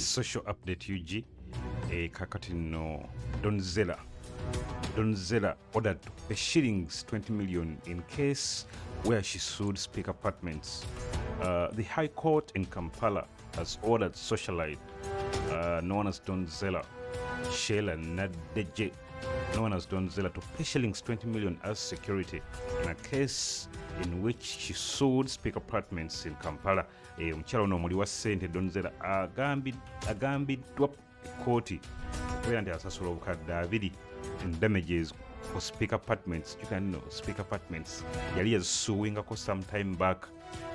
social update UG kakati no Zella ordered to pay shillings 20 million in case where she sued Speke Apartments. The High Court in Kampala has ordered socialite known as Zella, Sheila Nadeje, known as Zella, to pay shillings 20 million as security in a case in which she sued Speke Apartments in Kampala. Omukyala ono omuli wa ssente Zella agambiddwa kooti okubeera nti asasula obukadde 2 in damages for Speke Apartments. You can know Speke Apartments yali yazisuwingako some time back.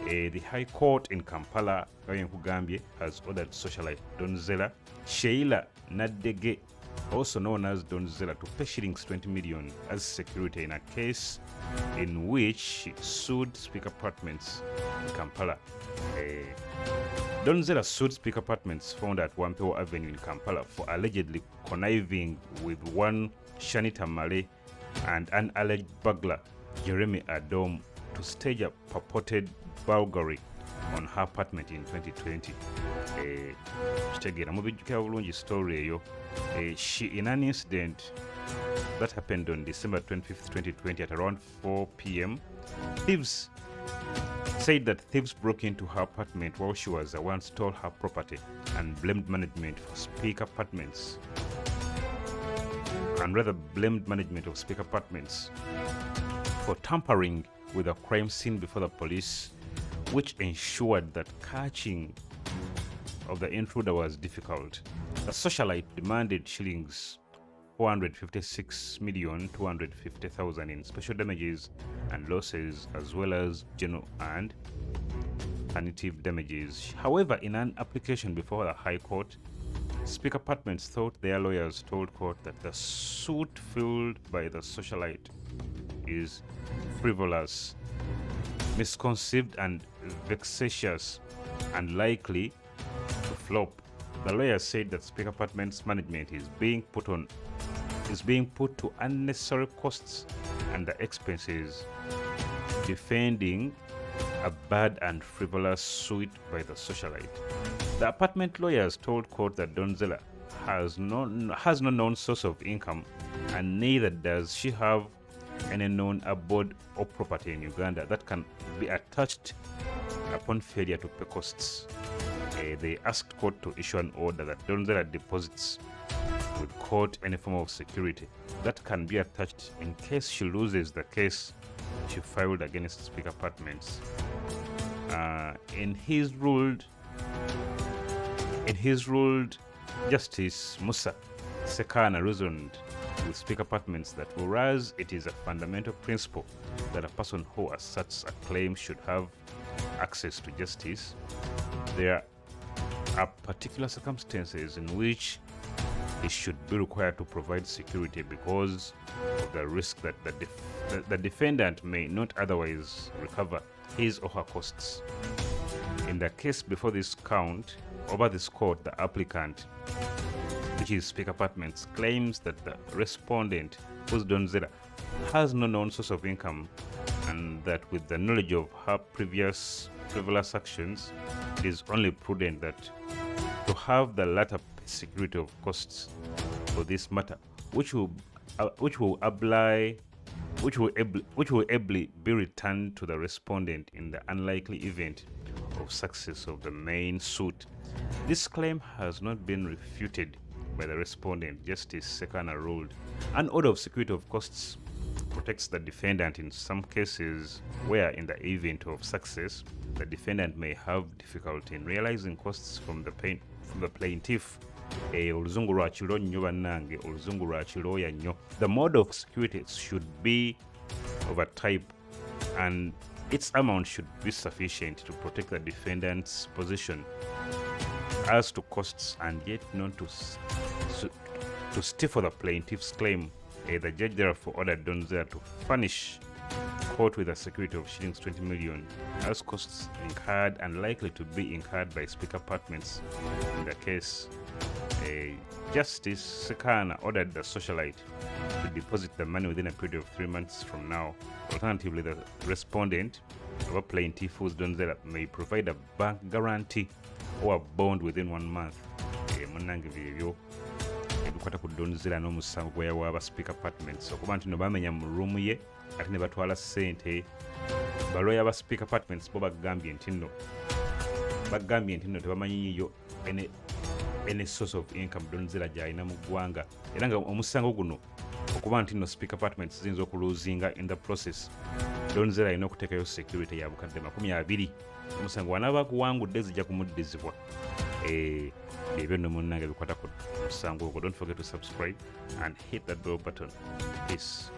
The High Court in Kampala has ordered socialite Zella, Sheila Nadege, also known as Zella, to pay shillings 20 million as security in a case in which she sued Speke Apartments in Kampala. Zella sued Speke Apartments found at Wampewo Avenue in Kampala for allegedly conniving with one Shanita Male and an alleged burglar, Jeremy Adom, to stage a purported burglary on her apartment in 2020. She, in an incident that happened on December 25th, 2020 at around 4 p.m., thieves broke into her apartment while she was the one stole her property and blamed management of Speke Apartments for tampering with a crime scene before the police, which ensured that catching of the intruder was difficult. The socialite demanded shillings 456,250,000 in special damages and losses, as well as general and punitive damages. However, in an application before the High Court, Speke Apartments thought their lawyers told court that the suit filed by the socialite is frivolous, misconceived and vexatious, and likely to flop. The lawyer said that Speke Apartments management is being put to unnecessary costs and the expenses defending a bad and frivolous suit by the socialite. The apartment lawyers told court that Zella has no known source of income, and neither does she have any known abode or property in Uganda that can be attached upon failure to pay costs. They asked court to issue an order that Zella deposits with court any form of security that can be attached in case she loses the case she filed against Speke Apartments. In his ruled, Justice Musa Sekana reasoned with Speke Apartments that whereas it is a fundamental principle that a person who asserts a claim should have access to justice, there are particular circumstances in which he should be required to provide security because of the risk that the defendant may not otherwise recover his or her costs. In the case before this court, the applicant, which is Speke Apartments, claims that the respondent, who's Zella, has no known source of income, and that with the knowledge of her previous frivolous actions, it is only prudent that to have the latter pay security of costs for this matter, which will ably be returned to the respondent in the unlikely event of success of the main suit. This claim has not been refuted by the respondent. Justice Sekana ruled an order of security of costs protects the defendant in some cases where, in the event of success, the defendant may have difficulty in realizing costs from the plaintiff. Oluzungu lwa kiro nnyo bannange, oluzungu lwa kirooya nnyo. The mode of security should be of a type, and its amount should be sufficient to protect the defendant's position as to costs and yet not to stifle the plaintiff's claim. The judge therefore ordered Zella to furnish court with a security of shillings 20 million as costs incurred and likely to be incurred by Speke Apartments in the case. Justice Sekana ordered the socialite to deposit the money within a period of 3 months from now. Alternatively, the respondent or plaintiff whose Zella may provide a bank guarantee or a bond within 1 month munnange byebyo ebikwata ku Donzilla n'omusango gwe yawa aba Speke Apartments okuba nti no bamenya mu ruumu ye ate ne batwala ssente. Balooya aba Speke Apartments bo bagambye nti nno tebamanyiyo any source of income Donzilla gy'alina mu ggwanga, era nga omusango guno okuba nti nno Speke Apartments ziyinza okuluzinga in the process, Donzilla alina okuteekayo security ya bukadde 20. Omusango wanaaba guwangudde zijja kumuddizibwa. Ebyo nno munnange bikwata ku musango ogwo. Don't forget to subscribe and hit that bell button. Peace.